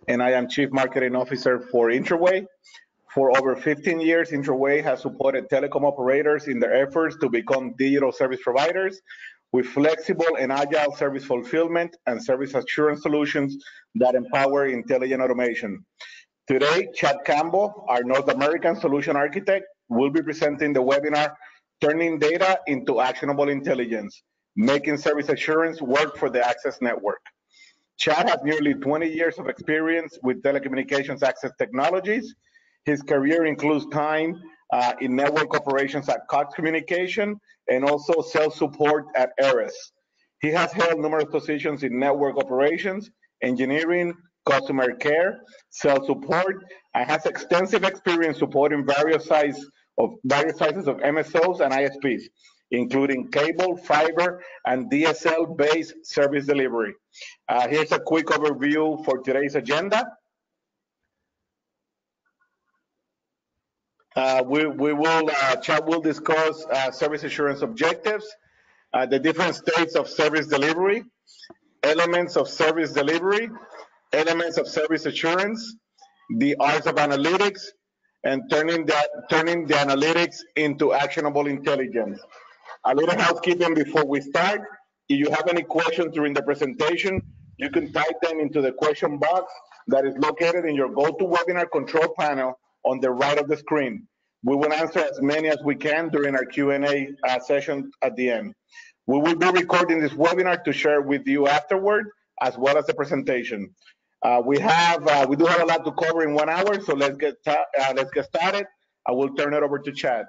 and I am Chief Marketing Officer for Intraway. For over 15 years, Intraway has supported telecom operators in their efforts to become digital service providers with flexible and agile service fulfillment and service assurance solutions that empower intelligent automation. Today, Chad Campbell, our North American solution architect, will be presenting the webinar, Turning Data into Actionable Intelligence, Making Service Assurance Work for the Access Network. Chad has nearly 20 years of experience with telecommunications access technologies. His career includes time in network operations at Cox Communication and also sales support at Eris. He has held numerous positions in network operations, engineering, customer care, sales support, and has extensive experience supporting various sizes of MSOs and ISPs, including cable, fiber, and DSL-based service delivery. Here's a quick overview for today's agenda. Chad will discuss service assurance objectives, the different states of service delivery, elements of service delivery, elements of service assurance, the arts of analytics, and turning the analytics into actionable intelligence. A little housekeeping before we start. If you have any questions during the presentation, you can type them into the question box that is located in your GoToWebinar control panel on the right of the screen. We will answer as many as we can during our Q&A session at the end. We will be recording this webinar to share with you afterward, as well as the presentation. We do have a lot to cover in 1 hour, so let's get started. I will turn it over to Chad.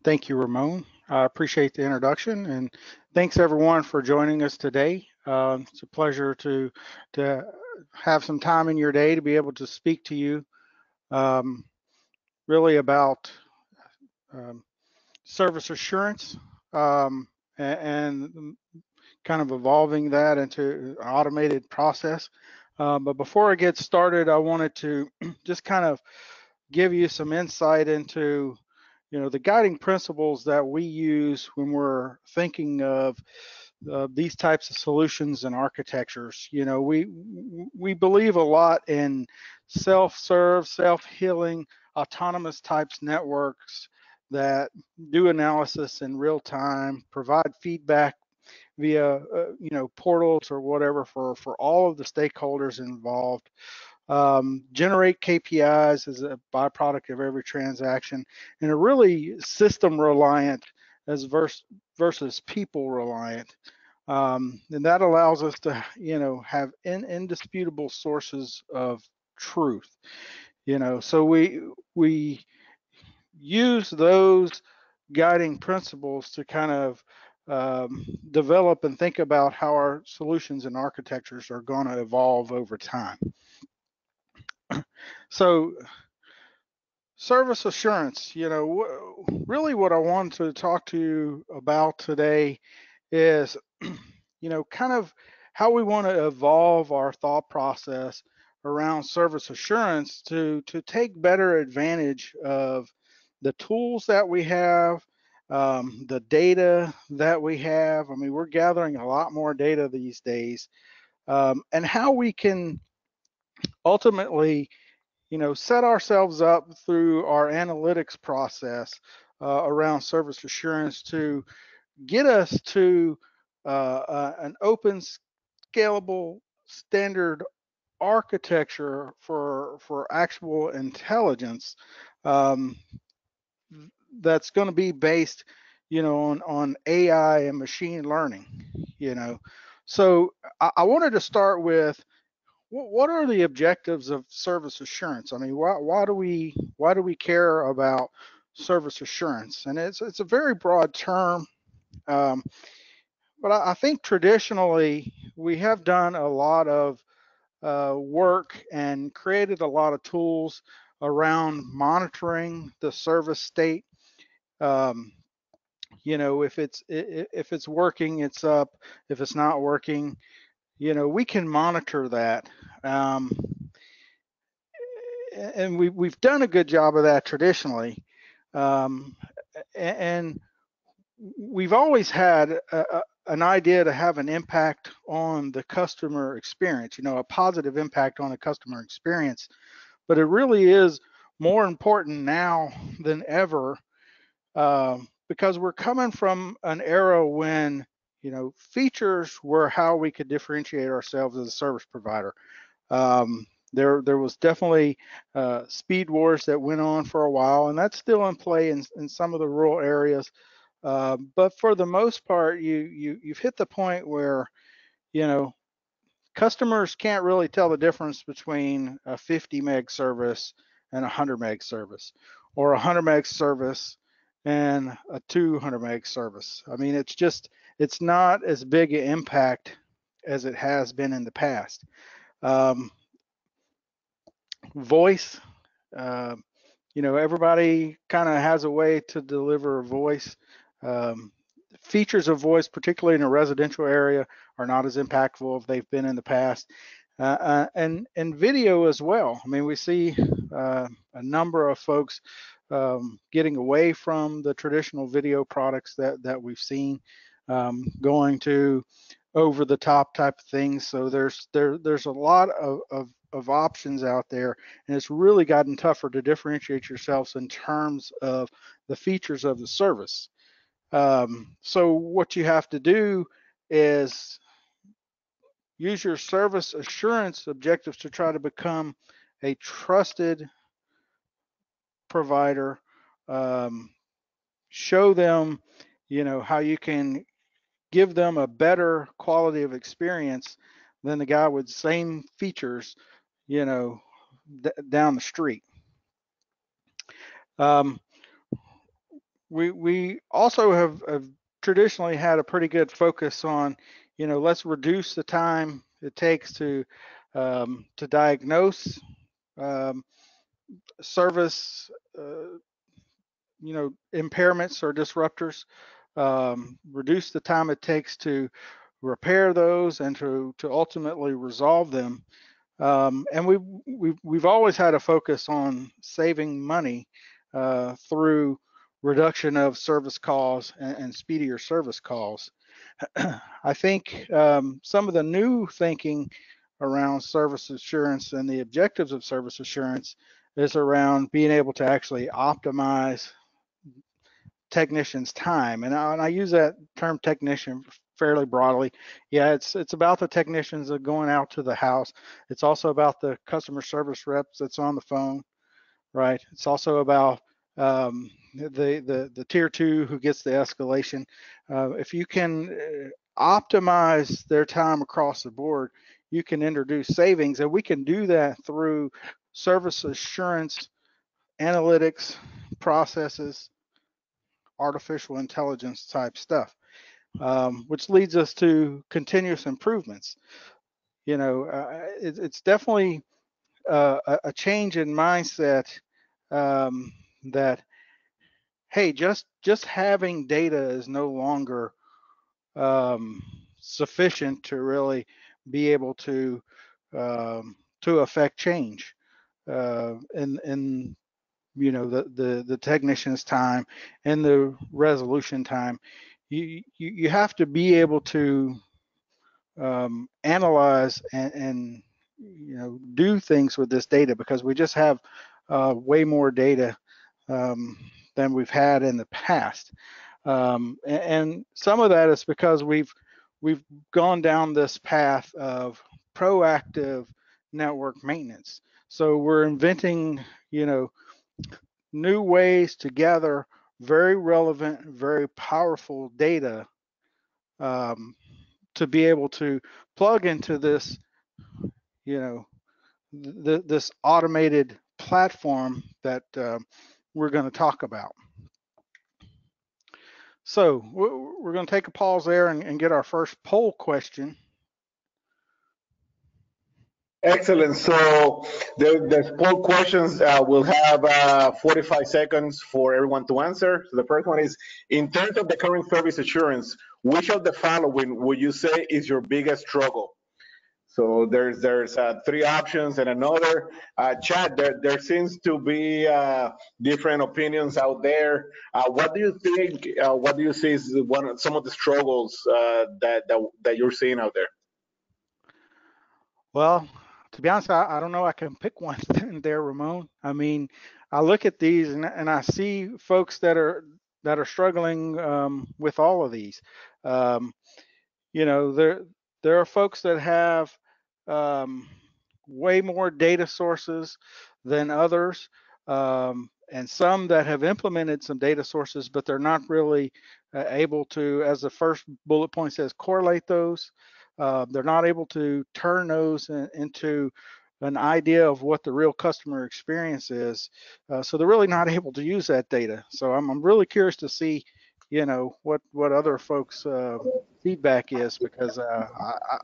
Thank you, Ramon. I appreciate the introduction, and thanks everyone for joining us today. It's a pleasure to have some time in your day to be able to speak to you really about service assurance and kind of evolving that into an automated process. But before I get started, I wanted to just kind of give you some insight into the guiding principles that we use when we're thinking of these types of solutions and architectures. We believe a lot in self-serve, self-healing, autonomous types networks that do analysis in real time, provide feedback via portals or whatever for all of the stakeholders involved, generate KPIs as a byproduct of every transaction, and are really system reliant as versus people reliant. And that allows us to have indisputable sources of truth. So we use those guiding principles to kind of develop and think about how our solutions and architectures are going to evolve over time. So service assurance, really what I want to talk to you about today is, kind of how we want to evolve our thought process around service assurance to take better advantage of the tools that we have, the data that we have. I mean, we're gathering a lot more data these days, and how we can ultimately, set ourselves up through our analytics process around service assurance to get us to an open, scalable, standard architecture for actual intelligence that's going to be based, on AI and machine learning. So I wanted to start with, what are the objectives of service assurance? I mean, why do we care about service assurance? And it's a very broad term, but I think traditionally we have done a lot of work and created a lot of tools around monitoring the service state. If it's working, it's up. If it's not working, we can monitor that, and we've done a good job of that traditionally, and we've always had an idea to have an impact on the customer experience, a positive impact on the customer experience. But it really is more important now than ever, because we're coming from an era when, features were how we could differentiate ourselves as a service provider. There was definitely speed wars that went on for a while, and that's still in play in some of the rural areas. But for the most part, you've hit the point where, customers can't really tell the difference between a 50 meg service and a 100 meg service, or a 100 meg service and a 200 meg service. I mean, it's not as big an impact as it has been in the past. Voice, everybody kind of has a way to deliver a voice. Features of voice, particularly in a residential area, are not as impactful as they've been in the past. And video as well. I mean, we see a number of folks getting away from the traditional video products that we've seen, going to over-the-top type of things. So there's a lot of options out there, and it's really gotten tougher to differentiate yourselves in terms of the features of the service. So what you have to do is use your service assurance objectives to try to become a trusted provider. Show them, how you can give them a better quality of experience than the guy with same features, down the street. We also have traditionally had a pretty good focus on, let's reduce the time it takes to diagnose service, impairments or disruptors, reduce the time it takes to repair those and to ultimately resolve them. And we've always had a focus on saving money through reduction of service calls and speedier service calls. I think some of the new thinking around service assurance and the objectives of service assurance is around being able to actually optimize technicians' time. And I use that term technician fairly broadly. Yeah, it's about the technicians that are going out to the house. It's also about the customer service reps that's on the phone, right? It's also about the tier 2 who gets the escalation. If you can optimize their time across the board, you can introduce savings, and we can do that through service assurance, analytics, processes, artificial intelligence type stuff, which leads us to continuous improvements. It's definitely a change in mindset, that, hey, just having data is no longer sufficient to really be able to affect change in the technician's time and the resolution time. You have to be able to analyze and do things with this data, because we just have way more data than we've had in the past. And some of that is because we've gone down this path of proactive network maintenance. So we're inventing, new ways to gather very relevant, very powerful data to be able to plug into this, this automated platform that we're going to talk about. So we're going to take a pause there and get our first poll question. Excellent. So the poll questions will have 45 seconds for everyone to answer. So the first one is, in terms of the current service assurance, which of the following would you say is your biggest struggle? So there's 3 options and another. Chad, there seems to be different opinions out there. What do you think? What do you see is some of the struggles that you're seeing out there? Well, to be honest, I don't know. I can pick one there, Ramon. I mean, I look at these and I see folks that are struggling with all of these. Um, you know, there are folks that have um, way more data sources than others, and some that have implemented some data sources, but they're not really able to, as the first bullet point says, correlate those. They're not able to turn those into an idea of what the real customer experience is. So they're really not able to use that data. So I'm really curious to see, what other folks feedback is, because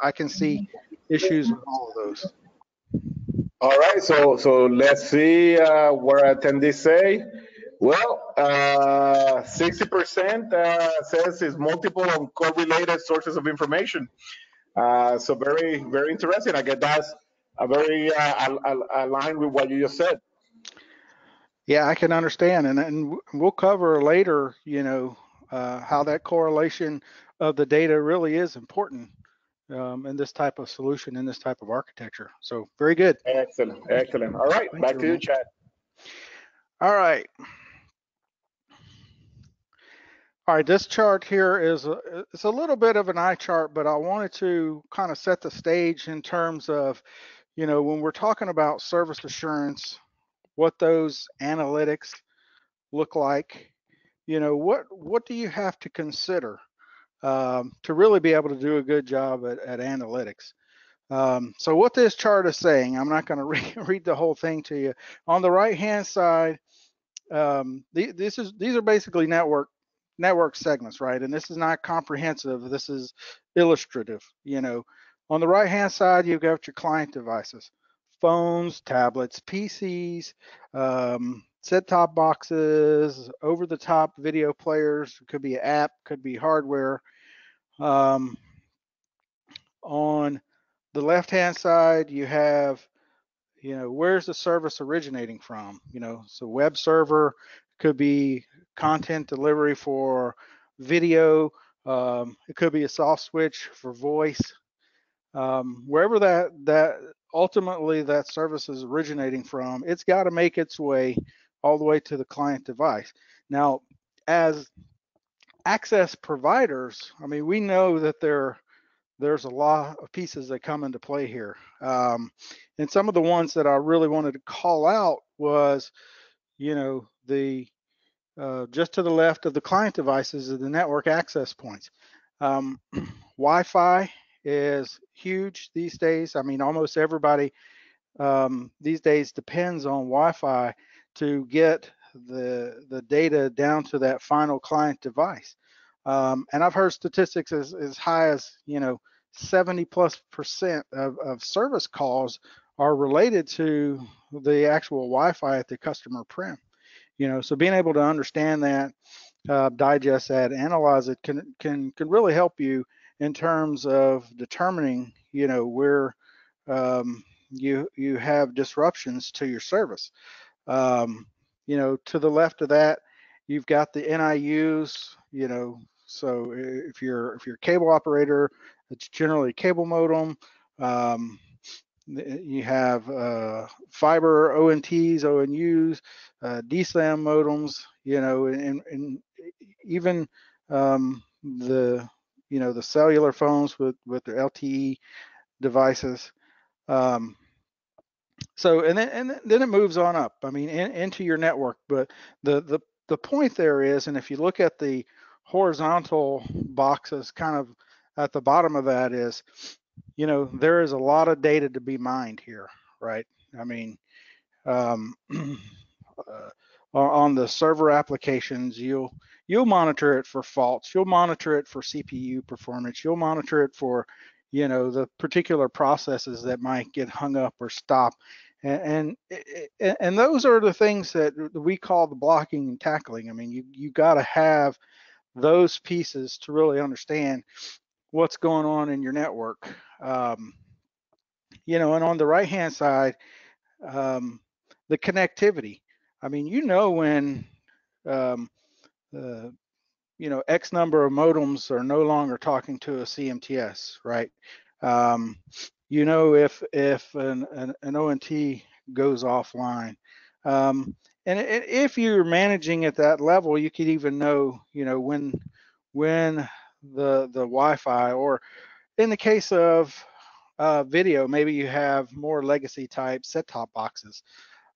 I can see issues with all of those. All right, so let's see what attendees say. Well, 60% says is multiple and correlated sources of information. So very interesting. I guess that's a very aligned with what you just said. Yeah, I can understand, and we'll cover later, how that correlation of the data really is important in this type of solution, in this type of architecture. So very good. Excellent, excellent. All right, Thank you, back to you, Ramon. Chad. All right. All right, this chart here it's a little bit of an eye chart, but I wanted to kind of set the stage in terms of, when we're talking about service assurance, what those analytics look like. What do you have to consider to really be able to do a good job at analytics? So what this chart is saying, I'm not going to read the whole thing to you. On the right hand side, these are basically network segments, right? And this is not comprehensive. This is illustrative. On the right hand side, you've got your client devices, phones, tablets, PCs, set-top boxes, over-the-top video players. It could be an app, could be hardware. Um, on the left-hand side, you have, where's the service originating from? So web server could be content delivery for video. It could be a soft switch for voice. Wherever that ultimately that service is originating from, it's got to make its way all the way to the client device. Now, as access providers, I mean, we know that there's a lot of pieces that come into play here. And some of the ones that I really wanted to call out was, the just to the left of the client devices are the network access points. Wi-Fi is huge these days. I mean, almost everybody these days depends on Wi-Fi to get the data down to that final client device. And I've heard statistics as high as 70+% of service calls are related to the actual Wi-Fi at the customer prem. So being able to understand that, digest that, analyze it can really help you in terms of determining where you have disruptions to your service. To the left of that, you've got the NIUs. So if you're a cable operator, it's generally a cable modem. You have fiber ONTs, ONUs, DSLAM modems, and even the cellular phones with their LTE devices. So and then it moves on up. I mean, into your network. But the point there is, and if you look at the horizontal boxes, kind of at the bottom of that is, there is a lot of data to be mined here, right? I mean, on the server applications, you'll monitor it for faults, you'll monitor it for CPU performance, you'll monitor it for the particular processes that might get hung up or stop, and those are the things that we call the blocking and tackling. I mean, you got to have those pieces to really understand what's going on in your network. and on the right-hand side, the connectivity. I mean, when um, uh, X number of modems are no longer talking to a CMTS, right? Um, if an ONT goes offline. And if you're managing at that level, you could even know, when the Wi-Fi, or in the case of video, maybe you have more legacy type set-top boxes.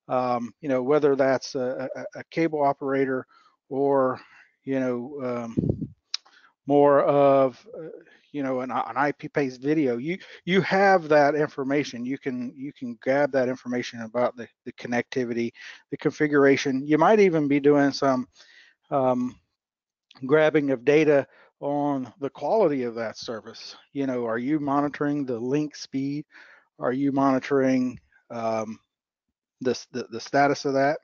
Whether that's a cable operator, or more of an IP-based video. You have that information. You can grab that information about the connectivity, the configuration. You might even be doing some grabbing of data on the quality of that service. Are you monitoring the link speed? Are you monitoring the status of that?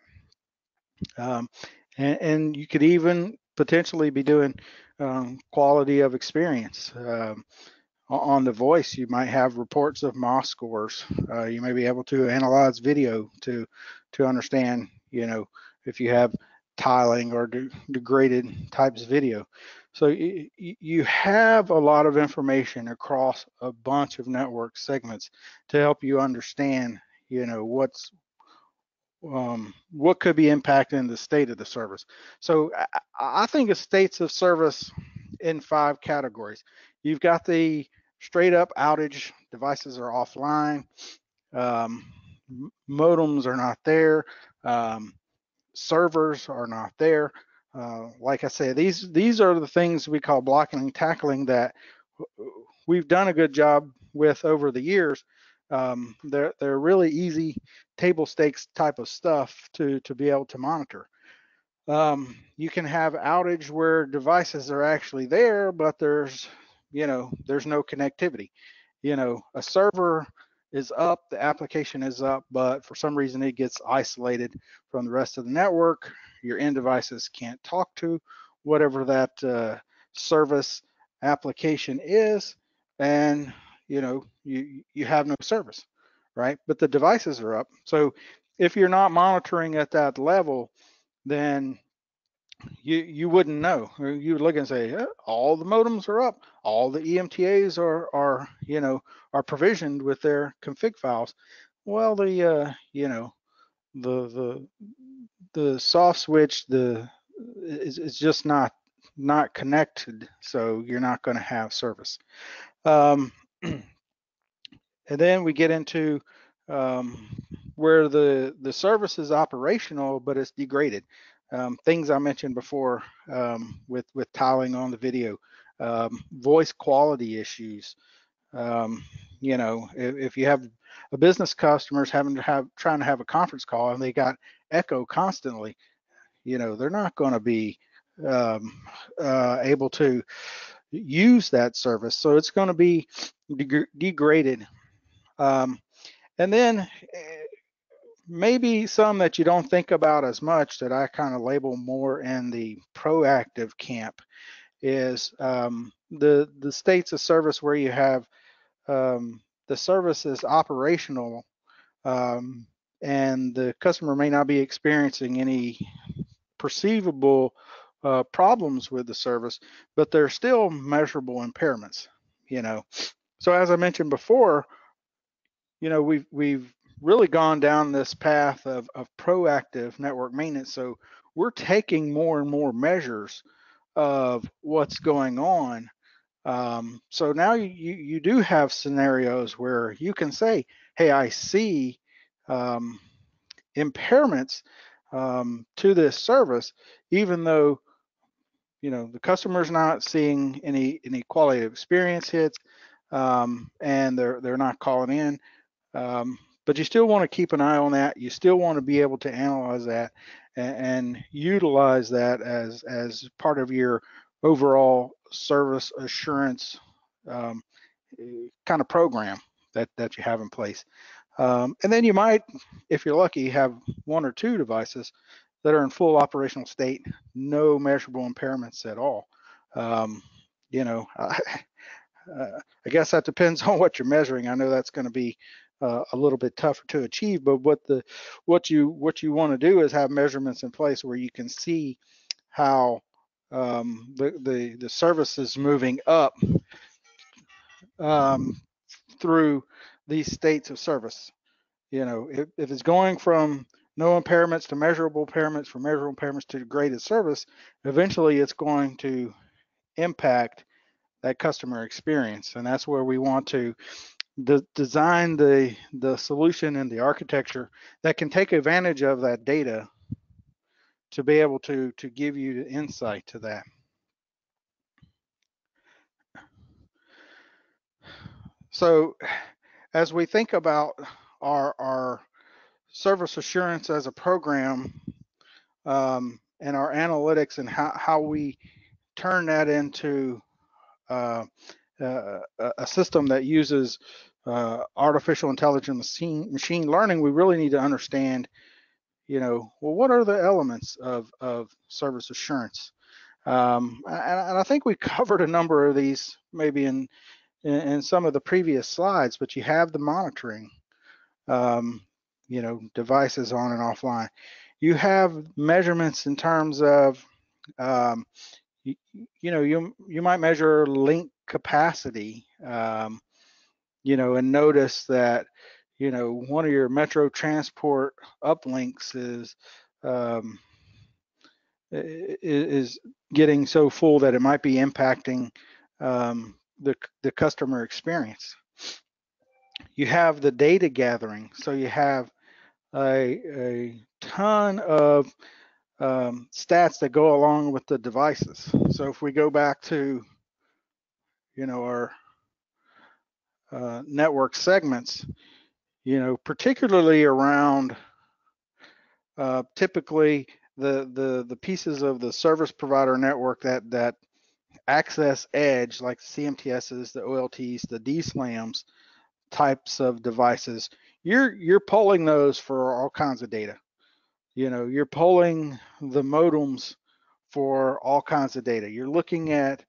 And you could even potentially be doing quality of experience. On the voice, you might have reports of MOS scores. You may be able to analyze video to understand, if you have tiling or degraded types of video. So you have a lot of information across a bunch of network segments to help you understand, what could be impacting the state of the service. So I think of states of service in 5 categories. You've got the straight up outage, devices are offline, modems are not there, servers are not there. Like I said, these are the things we call blocking and tackling that we've done a good job with over the years. They're really easy table stakes type of stuff to be able to monitor. You can have outage where devices are actually there, but there's no connectivity. A server is up, the application is up, but for some reason it gets isolated from the rest of the network. Your end devices can't talk to whatever that service application is, and you have no service, right? But the devices are up. So if you're not monitoring at that level, then you wouldn't know. You would look and say, all the modems are up, all the EMTAs are provisioned with their config files. Well, the soft switch is just not connected, so you're not going to have service. And then we get into where the service is operational, but it's degraded. Things I mentioned before with tiling on the video, voice quality issues. If you have a business customers trying to have a conference call and they got echo constantly, they're not going to be able to use that service. So it's going to be degraded. And then maybe some that you don't think about as much, that I kind of label more in the proactive camp, is the states of service where you have the service is operational, and the customer may not be experiencing any perceivable problems with the service, but there's still measurable impairments. So as I mentioned before, we've really gone down this path of proactive network maintenance. So we're taking more and more measures of what's going on. So now you do have scenarios where you can say, hey, I see impairments to this service, even though the customer's not seeing any quality of experience hits, and they're not calling in. But you still want to keep an eye on that. You still want to be able to analyze that and utilize that as part of your overall service assurance kind of program that you have in place. And then you might, if you're lucky, have 1 or 2 devices that are in full operational state, no measurable impairments at all. I guess that depends on what you're measuring. I know that's going to be a little bit tougher to achieve. But what you want to do is have measurements in place where you can see how the service is moving up through these states of service. If it's going from no impairments to measurable impairments, from measurable impairments to graded service, eventually it's going to impact that customer experience. And that's where we want to design the solution and the architecture that can take advantage of that data to be able to give you the insight to that. So as we think about our service assurance as a program, and our analytics and how we turn that into a system that uses artificial intelligence, machine learning, we really need to understand, well, what are the elements of service assurance? And I think we covered a number of these maybe in some of the previous slides, but you have the monitoring, devices on and offline. You have measurements in terms of, you might measure link capacity, and notice that, one of your metro transport uplinks is getting so full that it might be impacting the customer experience. You have the data gathering, so you have a ton of stats that go along with the devices. So if we go back to, our network segments, particularly around typically the pieces of the service provider network that access edge, like the CMTSs, the OLTs, the DSLAMs types of devices, you're pulling those for all kinds of data. You're pulling the modems for all kinds of data. You're looking at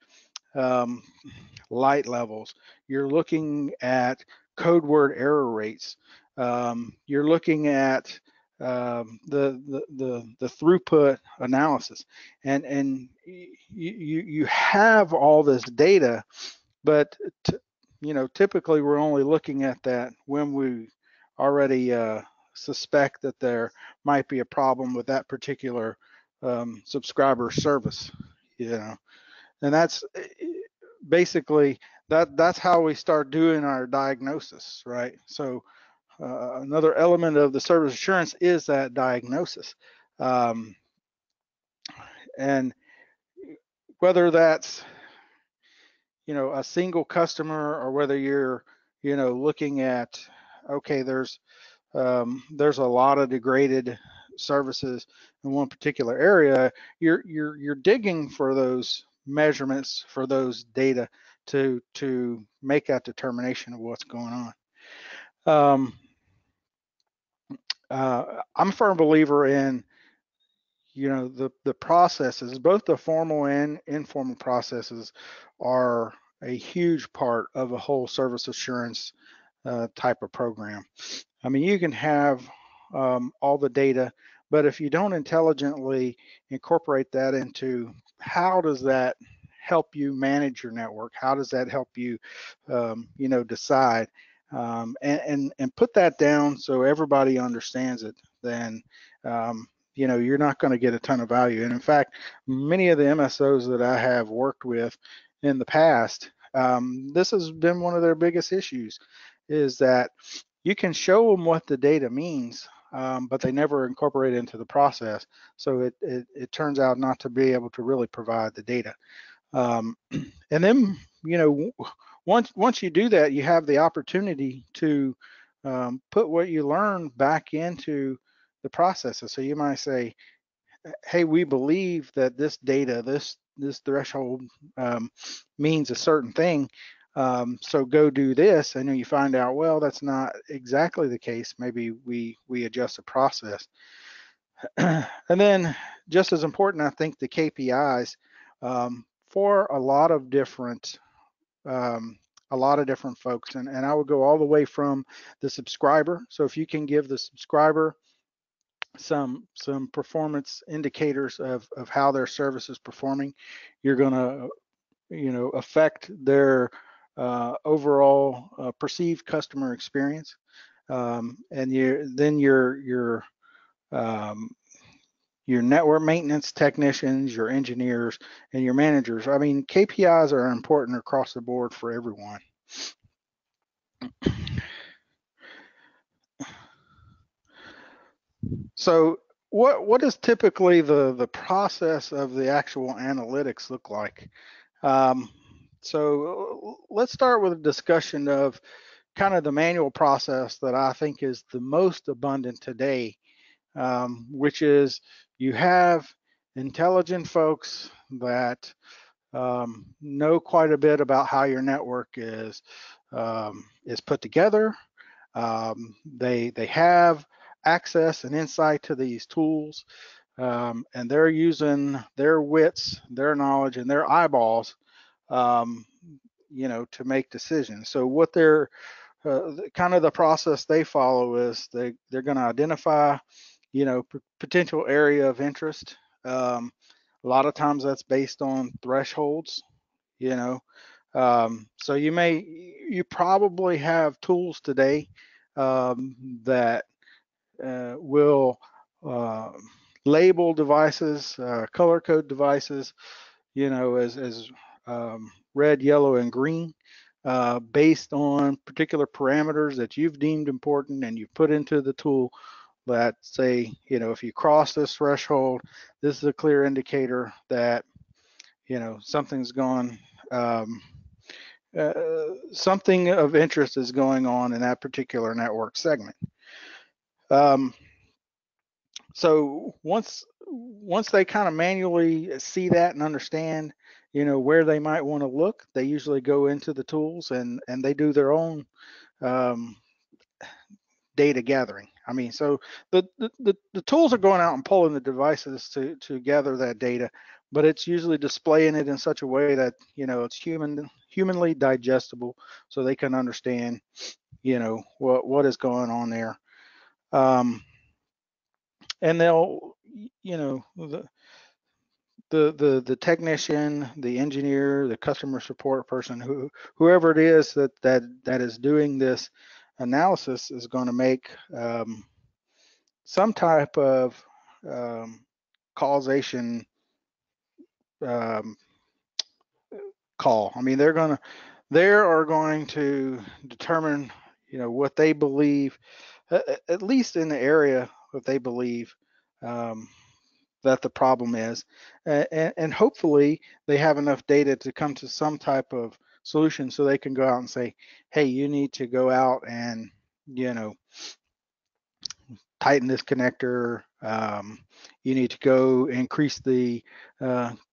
light levels. You're looking at code word error rates. You're looking at the throughput analysis, and you have all this data, but typically we're only looking at that when we already suspect that there might be a problem with that particular subscriber service, and that's basically that's how we start doing our diagnosis, right? So another element of the service assurance is that diagnosis, and whether that's a single customer, or whether you're looking at, okay, there's a lot of degraded services in one particular area, you're digging for those measurements, for those data to make that determination of what's going on. I'm a firm believer in the processes, both the formal and informal processes are a huge part of a whole service assurance type of program. I mean, you can have all the data, but if you don't intelligently incorporate that into how does that help you manage your network, how does that help you, decide, and put that down so everybody understands it, then you're not going to get a ton of value. And in fact, many of the MSOs that I have worked with in the past, this has been one of their biggest issues, is that you can show them what the data means, but they never incorporate it into the process. So it turns out not to be able to really provide the data. And then, once you do that, you have the opportunity to put what you learn back into the processes. So you might say, hey, we believe that this data, this threshold means a certain thing. So go do this, and then you find out, well, that's not exactly the case. Maybe we adjust the process. And then, just as important, I think the KPIs for a lot of different a lot of different folks, and I would go all the way from the subscriber. So if you can give the subscriber some performance indicators of how their service is performing, you're going to affect their overall perceived customer experience, and then um, your network maintenance technicians, your engineers, and your managers. I mean, KPIs are important across the board for everyone. So what is typically the process of the actual analytics look like? So let's start with a discussion of kind of the manual process that I think is the most abundant today, which is you have intelligent folks that know quite a bit about how your network is put together. They have access and insight to these tools, and they're using their wits, their knowledge, and their eyeballs, to make decisions. So what they're kind of the process they follow is they're going to identify, potential area of interest. A lot of times that's based on thresholds, you know. So you probably have tools today that will uh, label devices, color code devices, as red, yellow, and green, based on particular parameters that you've deemed important and you put into the tool that say, if you cross this threshold, this is a clear indicator that, something's gone, something of interest is going on in that particular network segment. So once they kind of manually see that and understand, where they might want to look, they usually go into the tools and they do their own data gathering. I mean, so the tools are going out and pulling the devices to gather that data, but it's usually displaying it in such a way that, it's humanly digestible, so they can understand, what is going on there. And they'll, the technician, the engineer, the customer support person, whoever it is that is doing this analysis is going to make some type of causation call. I mean, they are going to determine, what they believe, at least in the area that they believe that the problem is, and hopefully they have enough data to come to some type of solution so they can go out and say, hey, you need to go out and, tighten this connector. You need to go increase the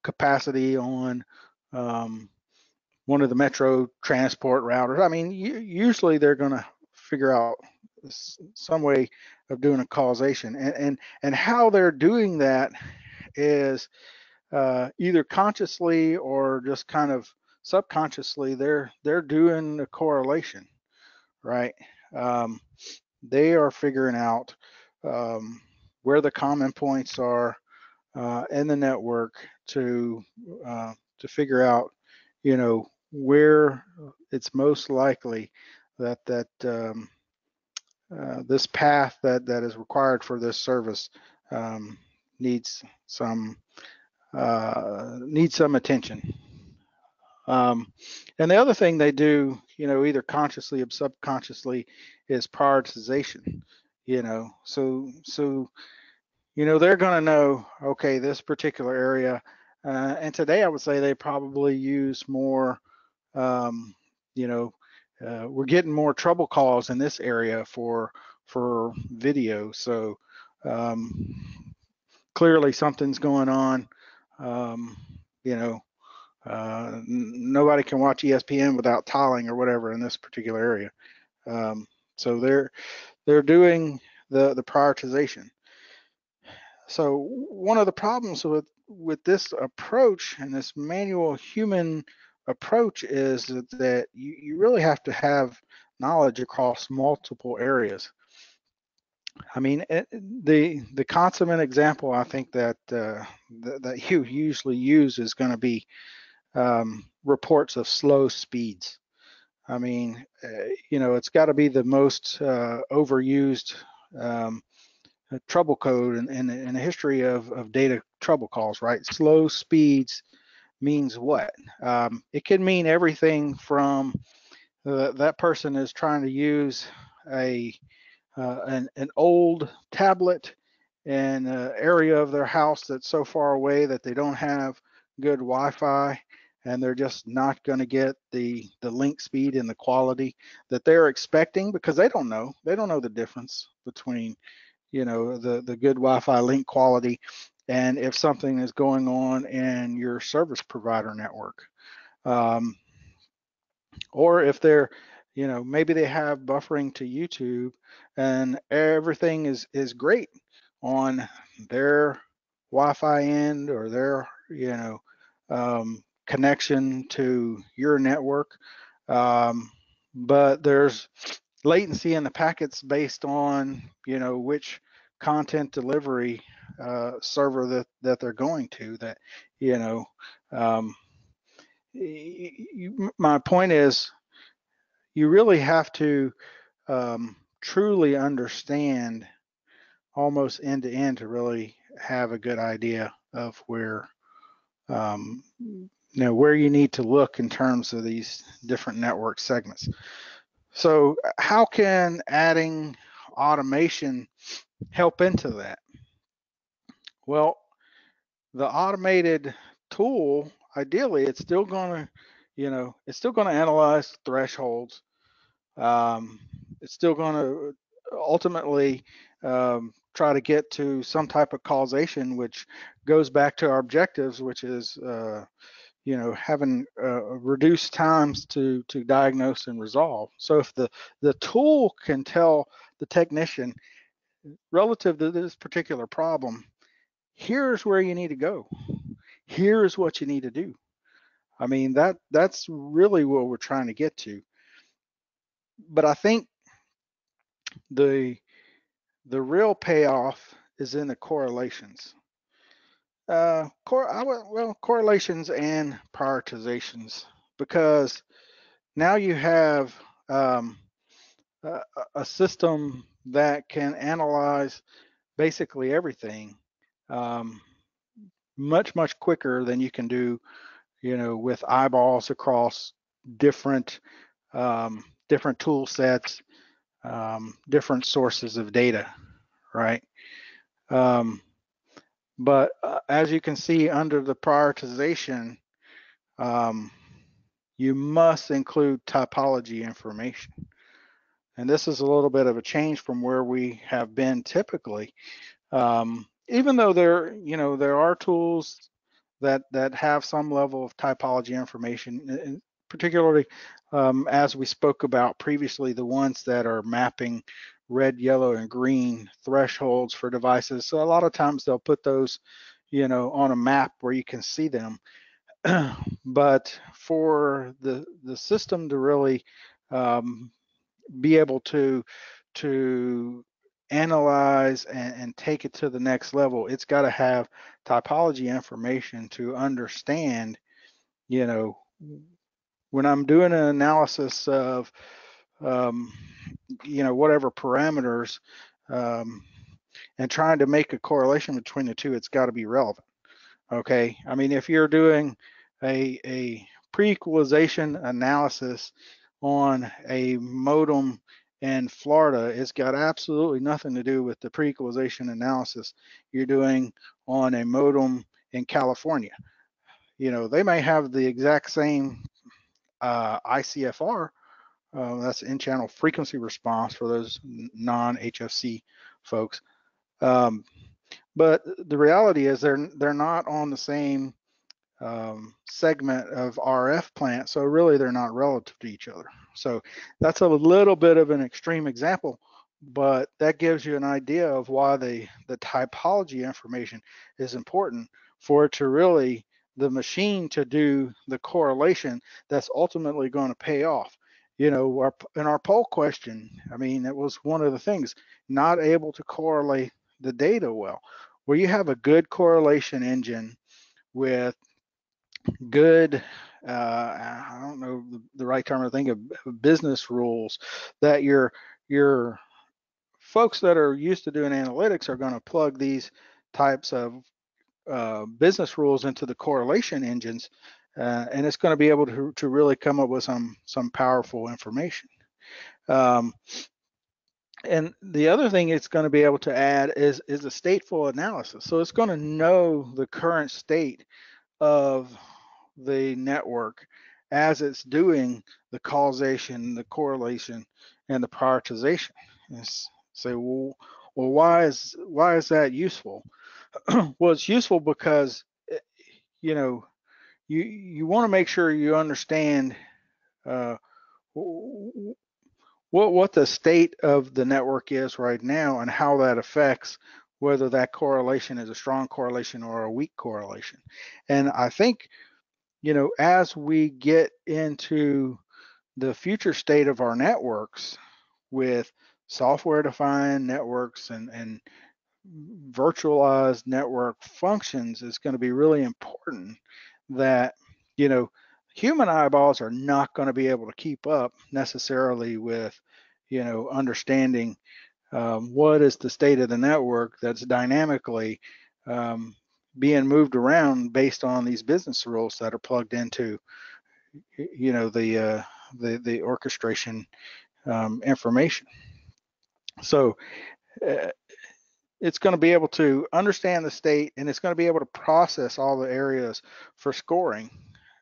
capacity on one of the metro transport routers. I mean, usually they're going to figure out some way of doing a causation, and how they're doing that is either consciously or just kind of subconsciously. They're doing a correlation, right? They are figuring out where the common points are in the network to figure out, where it's most likely that this path that is required for this service needs some attention. And the other thing they do, either consciously or subconsciously, is prioritization. So they're going to know, okay, this particular area, and today I would say they probably use more, we're getting more trouble calls in this area for video. So clearly something's going on. Nobody can watch ESPN without tiling or whatever in this particular area. So they're doing the prioritization. So one of the problems with this approach and this manual human approach is that you really have to have knowledge across multiple areas. I mean, the consummate example I think that that you usually use is going to be reports of slow speeds. I mean, it's got to be the most overused trouble code in the history of data trouble calls, right? Slow speeds means what? It can mean everything from that person is trying to use an old tablet in an area of their house that's so far away that they don't have good Wi-Fi, and they're just not going to get the link speed and the quality that they're expecting, because they don't know the difference between the good Wi-Fi link quality and if something is going on in your service provider network. Or if they're, maybe they have buffering to YouTube and everything is great on their Wi-Fi end or their, connection to your network. But there's latency in the packets based on, which content delivery server that they're going to, that, um, my point is, you really have to truly understand almost end to end to really have a good idea of where where you need to look in terms of these different network segments. So how can adding automation help into that? Well, the automated tool, ideally, it's still going to analyze thresholds. It's still going to ultimately try to get to some type of causation, which goes back to our objectives, which is having reduced times to diagnose and resolve. So if the tool can tell the technician relative to this particular problem, here's where you need to go, here's what you need to do. I mean, that's really what we're trying to get to. But I think the real payoff is in the correlations. Correlations and prioritizations, because now you have a system that can analyze basically everything much quicker than you can do, with eyeballs across different different tool sets, different sources of data, right? But as you can see under the prioritization, you must include topology information. And this is a little bit of a change from where we have been typically. Even though there are tools that have some level of topology information, particularly as we spoke about previously, the ones that are mapping red, yellow, and green thresholds for devices. So a lot of times they'll put those, on a map where you can see them. But for the system to really be able to analyze and take it to the next level, it's got to have topology information to understand, when I'm doing an analysis of, whatever parameters, and trying to make a correlation between the two, it's got to be relevant. Okay. I mean, if you're doing a pre-equalization analysis on a modem in Florida, it's got absolutely nothing to do with the pre-equalization analysis you're doing on a modem in California. They may have the exact same ICFR, that's in-channel frequency response for those non-HFC folks. But the reality is they're not on the same segment of RF plant, so really they're not relative to each other. So that's a little bit of an extreme example, but that gives you an idea of why the typology information is important for it to really the machine to do the correlation that's ultimately going to pay off. You know, in our poll question, I mean, it was one of the things, not able to correlate the data well. Where you have a good correlation engine with good, I don't know the right term to think of, business rules that your folks that are used to doing analytics are going to plug these types of business rules into the correlation engines, and it's going to be able to really come up with some powerful information. And the other thing it's going to be able to add is a stateful analysis. So it's going to know the current state of the network as it's doing the causation, the correlation, and the prioritization. And say, well, why is that useful? Well, it's useful because you know you want to make sure you understand uh, what the state of the network is right now and how that affects whether that correlation is a strong correlation or a weak correlation. And I think, you know, as we get into the future state of our networks with software-defined networks and virtualized network functions, it's going to be really important that, you know, human eyeballs are not going to be able to keep up necessarily with, you know, understanding what is the state of the network that's dynamically being moved around based on these business rules that are plugged into, you know, the orchestration information. So it's going to be able to understand the state, and it's going to be able to process all the areas for scoring.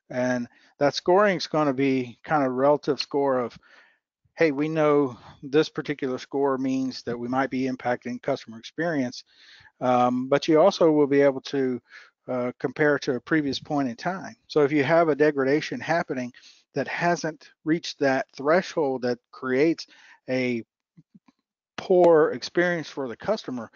And that scoring is going to be kind of relative score of, hey, we know this particular score means that we might be impacting customer experience, but you also will be able to compare to a previous point in time. So if you have a degradation happening that hasn't reached that threshold that creates a poor experience for the customer,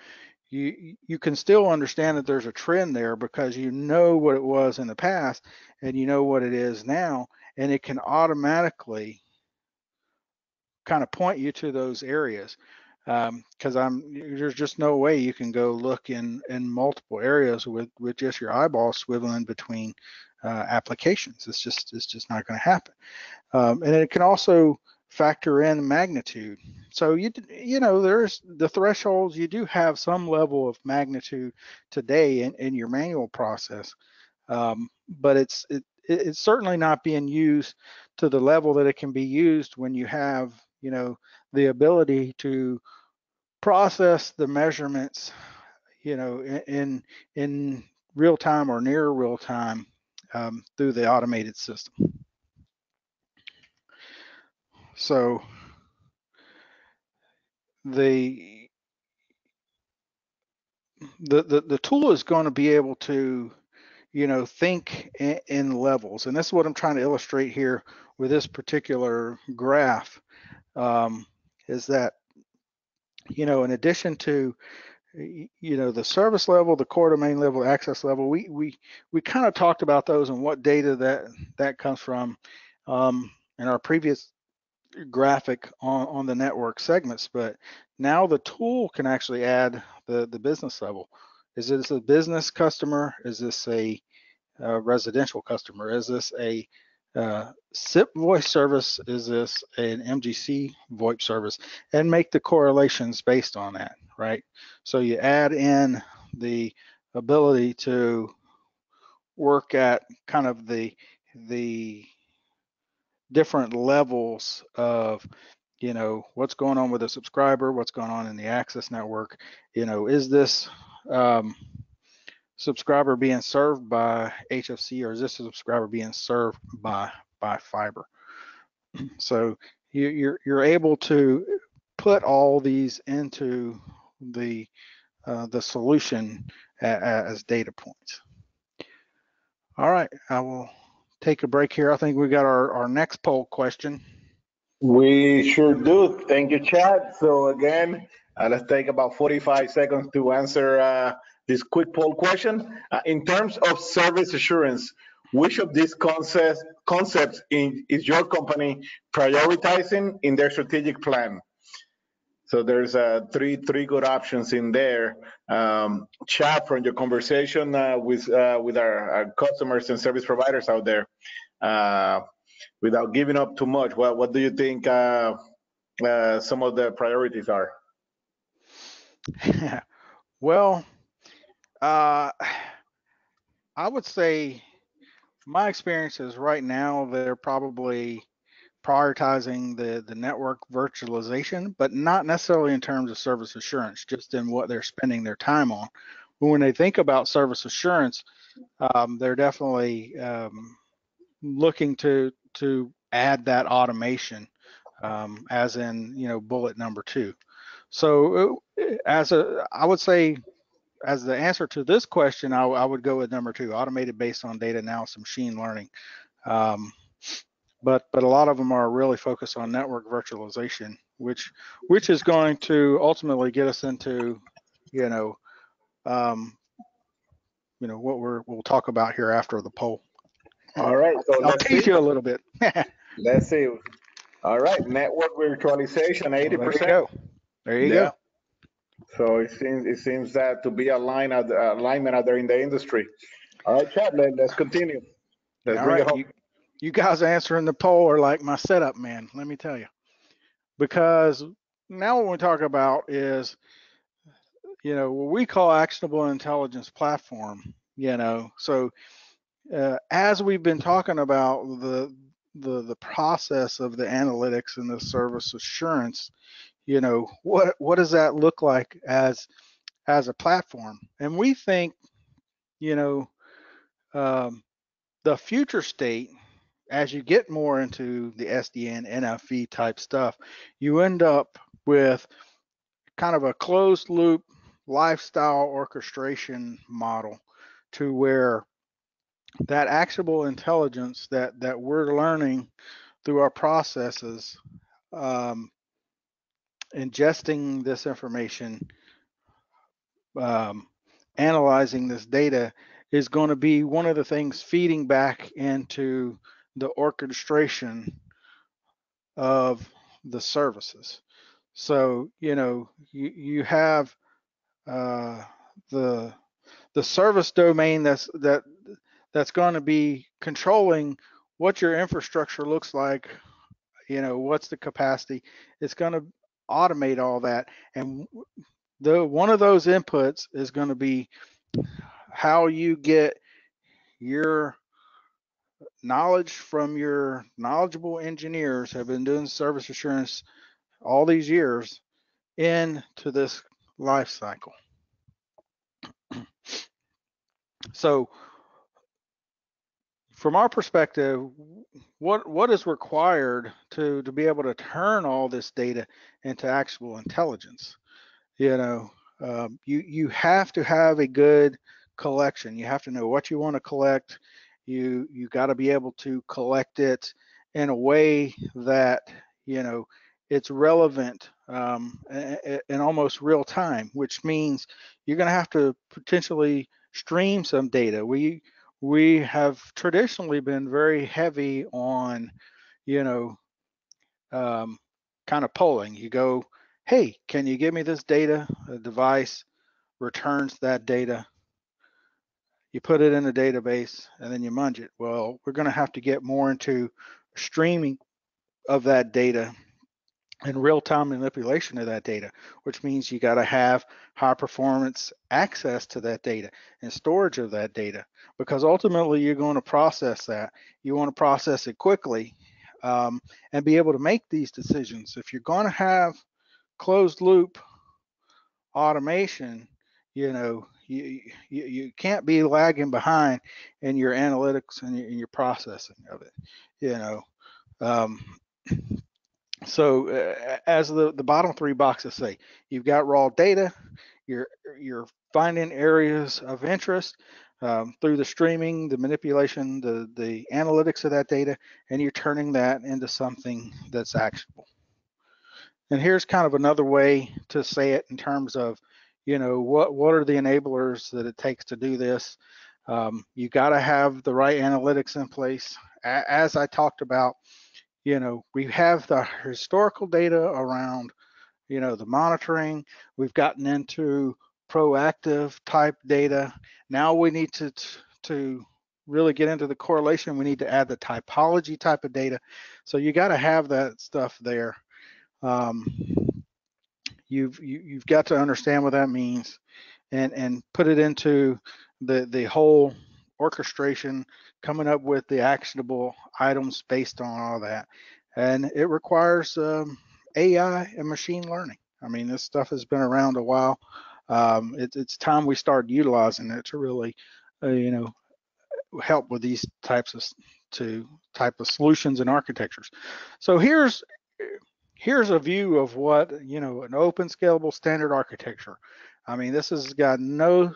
you can still understand that there's a trend there because you know what it was in the past and you know what it is now, and it can automatically kind of point you to those areas, because there's just no way you can go look in multiple areas with just your eyeball swiveling between applications. It's just not going to happen. And it can also factor in magnitude. So you know, there's the thresholds. You do have some level of magnitude today in your manual process, but it's certainly not being used to the level that it can be used when you have, you know, the ability to process the measurements, you know, in real time or near real time through the automated system. So the tool is going to be able to, you know, think in levels, and this is what I'm trying to illustrate here with this particular graph, is that, you know, in addition to, you know, the service level, the core domain level, access level, we kind of talked about those and what data that comes from in our previous graphic on the network segments. But now the tool can actually add the business level. Is this a business customer? Is this a residential customer? Is this a SIP voice service? Is this an MGC VoIP service? And make the correlations based on that, right? So you add in the ability to work at kind of the different levels of, you know, what's going on with the subscriber, what's going on in the access network. You know, is this subscriber being served by HFC, or is this a subscriber being served by fiber? So you're able to put all these into the solution as data points. All right, I will take a break here. I think we got our next poll question. We sure do. Thank you, Chad. So again, let's take about 45 seconds to answer this quick poll question. In terms of service assurance, which of these concepts is your company prioritizing in their strategic plan? So there's three good options in there. Chat from your conversation with our customers and service providers out there. Without giving up too much, what do you think some of the priorities are? Well, I would say my experience is right now they're probably prioritizing the network virtualization, but not necessarily in terms of service assurance, just in what they're spending their time on. But when they think about service assurance, they're definitely looking to add that automation, as in, bullet number 2. So I would say, as the answer to this question, I would go with number 2, automated based on data analysis, machine learning. But a lot of them are really focused on network virtualization, which is going to ultimately get us into, what we'll talk about here after the poll. All right, so I'll tease you a little bit. Let's see. All right, network virtualization, 80%. Well, there you go. There you go. So it seems that to be alignment out there in the industry. All right, Chad, let's continue. Let's bring it home. You guys answering the poll are like my setup man, let me tell you. Because now what we talk about is, what we call actionable intelligence platform. So as we've been talking about the process of the analytics and the service assurance, what does that look like as a platform? And we think, the future state, as you get more into the SDN, NFV type stuff, you end up with kind of a closed loop lifestyle orchestration model, to where that actionable intelligence that we're learning through our processes, ingesting this information, analyzing this data, is going to be one of the things feeding back into the orchestration of the services. So, you have the service domain that's going to be controlling what your infrastructure looks like, what's the capacity. It's going to automate all that, and one of those inputs is going to be how you get your knowledge from your knowledgeable engineers who have been doing service assurance all these years into this life cycle. So from our perspective, what is required to be able to turn all this data into actionable intelligence? You have to have a good collection. You have to know what you want to collect. You got to be able to collect it in a way that it's relevant in almost real time, which means you're going to have to potentially stream some data. We have traditionally been very heavy on kind of polling. You go, hey, can you give me this data? A device returns that data. You put it in a database and then you munge it. Well, we're going to have to get more into streaming of that data and real-time manipulation of that data, which means you got to have high performance access to that data and storage of that data, because ultimately you're going to process that. You want to process it quickly and be able to make these decisions. If you're going to have closed loop automation, you can't be lagging behind in your analytics and in your processing of it. So as the bottom 3 boxes say, you've got raw data, you're finding areas of interest through the streaming, the manipulation, the analytics of that data, and you're turning that into something that's actionable. And here's kind of another way to say it in terms of, what are the enablers that it takes to do this. You got to have the right analytics in place. As I talked about, we have the historical data around, the monitoring. We've gotten into proactive type data. Now we need to really get into the correlation. We need to add the typology type of data. So you got to have that stuff there. You've got to understand what that means, and put it into the whole orchestration, coming up with the actionable items based on all that. And it requires AI and machine learning. I mean, this stuff has been around a while. It's time we start utilizing it to really, help with these types of solutions and architectures. So here's a view of what, an open, scalable, standard architecture. I mean, this has got no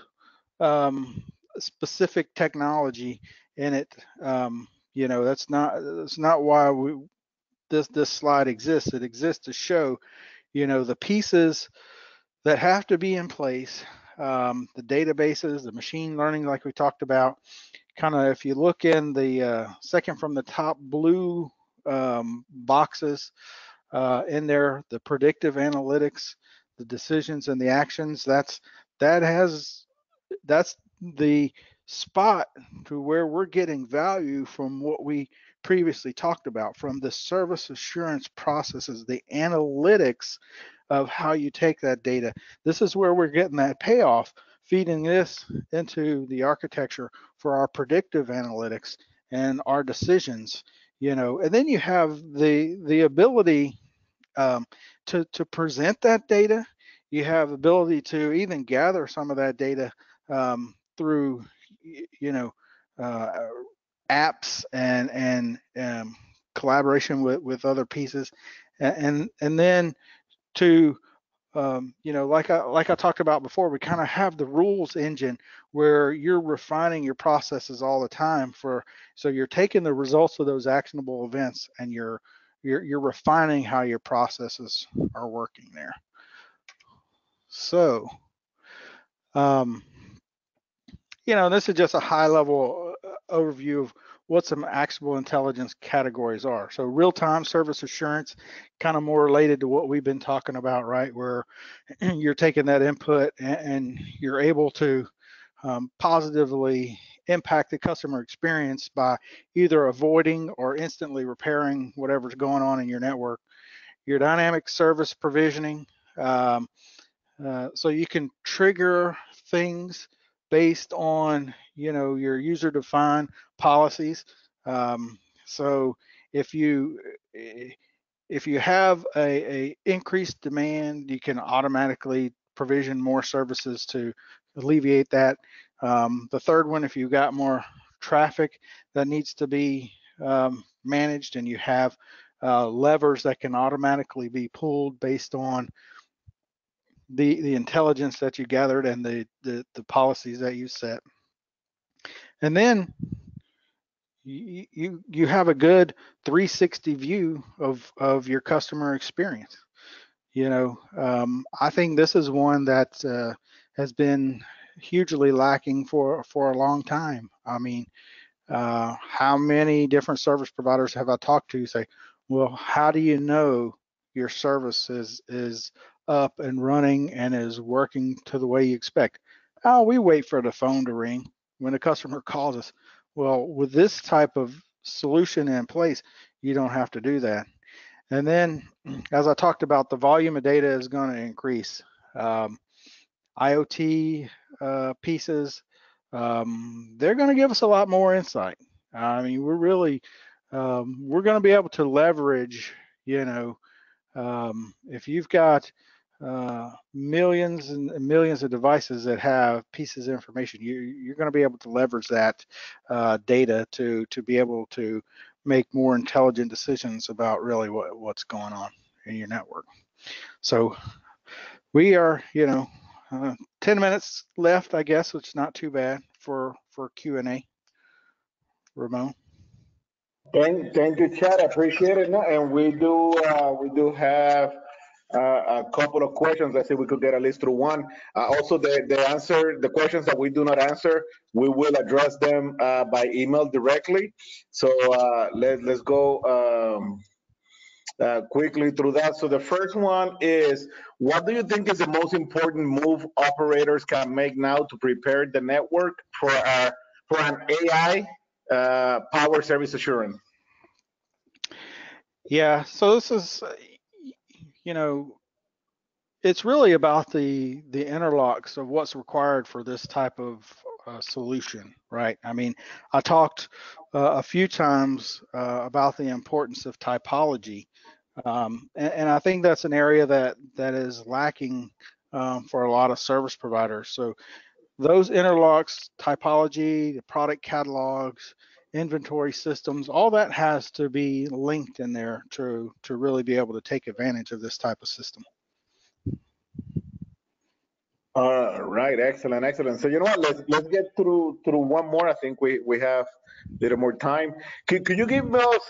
specific technology in it. That's not why this slide exists. It exists to show, the pieces that have to be in place, the databases, the machine learning, like we talked about. Kind of, if you look in the second from the top blue boxes in there, the predictive analytics, the decisions and the actions, that's the spot to where we're getting value from what we previously talked about, from the service assurance processes, the analytics of how you take that data. This is where we're getting that payoff, feeding this into the architecture for our predictive analytics and our decisions, and then you have the ability to present that data. You have ability to even gather some of that data through, apps and collaboration with other pieces, and then to like I talked about before, we kind of have the rules engine where you're refining your processes all the time so you're taking the results of those actionable events and you're refining how your processes are working there. So, this is just a high level overview of what some actionable intelligence categories are. So real-time service assurance, kind of more related to what we've been talking about, right? Where you're taking that input and you're able to positively impact the customer experience by either avoiding or instantly repairing whatever's going on in your network. Your dynamic service provisioning, so you can trigger things based on, your user-defined policies. So if you have a increased demand, you can automatically provision more services to alleviate that. The third one, if you've got more traffic that needs to be managed, and you have levers that can automatically be pulled based on the intelligence that you gathered and the policies that you set. And then you have a good 360 view of your customer experience. I think this is one that has been hugely lacking for a long time. I mean, how many different service providers have I talked to say, well, how do you know your service is up and running and is working to the way you expect? Oh, we wait for the phone to ring when a customer calls us. Well, with this type of solution in place, you don't have to do that. And then, as I talked about, the volume of data is going to increase. IoT pieces, they're going to give us a lot more insight. I mean, we're really, we're going to be able to leverage, if you've got millions and millions of devices that have pieces of information, you're going to be able to leverage that data to be able to make more intelligent decisions about really what's going on in your network. So we are, 10 minutes left, I guess, which is not too bad for Q&A. Ramon. Thank you, Chad. I appreciate it. And we do have a couple of questions. Let's see if we could get at least through one. Also, the questions that we do not answer, we will address them by email directly. So let's go quickly through that. So the first one is, what do you think is the most important move operators can make now to prepare the network for an AI power service assurance? Yeah, so this is, you know, it's really about the interlocks of what's required for this type of solution, right? I mean, I talked a few times about the importance of typology, and I think that's an area that is lacking for a lot of service providers. So those interlocks, typology, the product catalogs, inventory systems, all that has to be linked in there to really be able to take advantage of this type of system. Right, excellent, excellent. So you know what? Let's get through one more. I think we have a little more time. Could you give us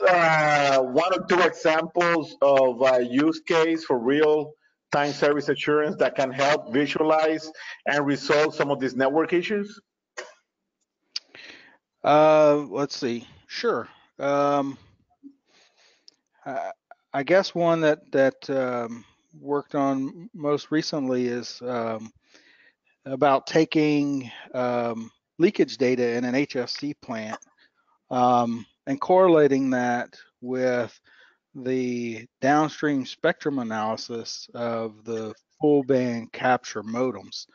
one or two examples of use case for real time service assurance that can help visualize and resolve some of these network issues? Let's see. Sure. I guess one that worked on most recently is about taking leakage data in an HFC plant and correlating that with the downstream spectrum analysis of the full band capture modems.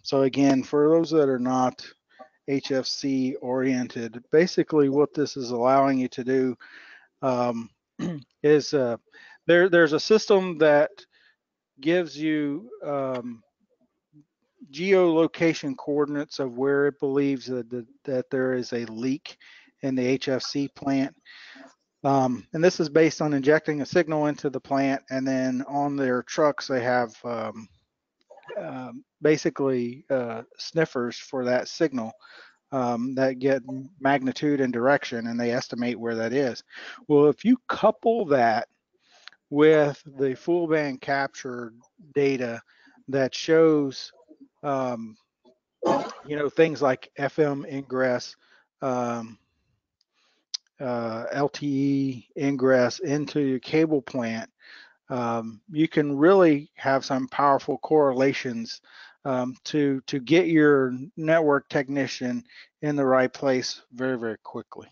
So again, for those that are not HFC oriented, basically what this is allowing you to do is there's a system that gives you geolocation coordinates of where it believes that there is a leak in the HFC plant. And this is based on injecting a signal into the plant, and then on their trucks they have basically sniffers for that signal that get magnitude and direction, and they estimate where that is. Well, if you couple that with the full band capture data that shows things like FM ingress, LTE ingress into your cable plant, you can really have some powerful correlations to get your network technician in the right place very, very quickly.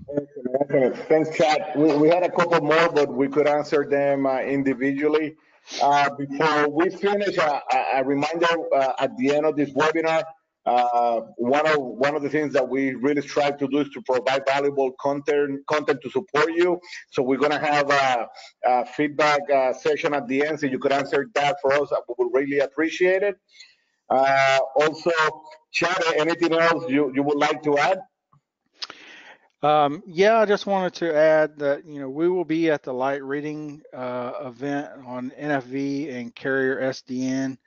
Excellent, excellent. Thanks, Chad. We had a couple more, but we could answer them individually. Before we finish, a reminder at the end of this webinar, one of the things that we really strive to do is to provide valuable content to support you. So we're going to have a feedback session at the end, so you could answer that for us. We would really appreciate it. Also, Chad, anything else you would like to add? Yeah, I just wanted to add that, we will be at the light reading event on NFV and carrier SDN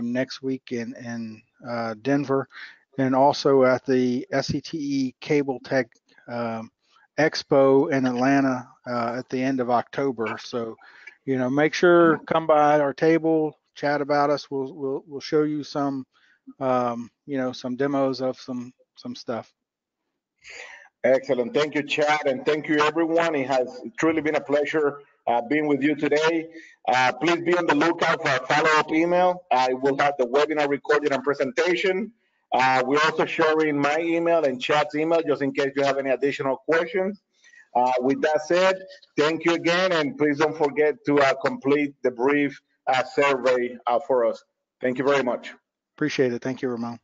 next week in Denver, and also at the SCTE Cable Tech Expo in Atlanta at the end of October. So, make sure come by our table, chat about us. We'll show you some, some demos of some stuff. Excellent. Thank you, Chad, and thank you, everyone. It has truly been a pleasure being with you today. Please be on the lookout for a follow-up email. I will have the webinar recorded and presentation. We're also sharing my email and Chad's email just in case you have any additional questions. With that said, thank you again, and please don't forget to complete the brief survey for us. Thank you very much. Appreciate it. Thank you, Ramon.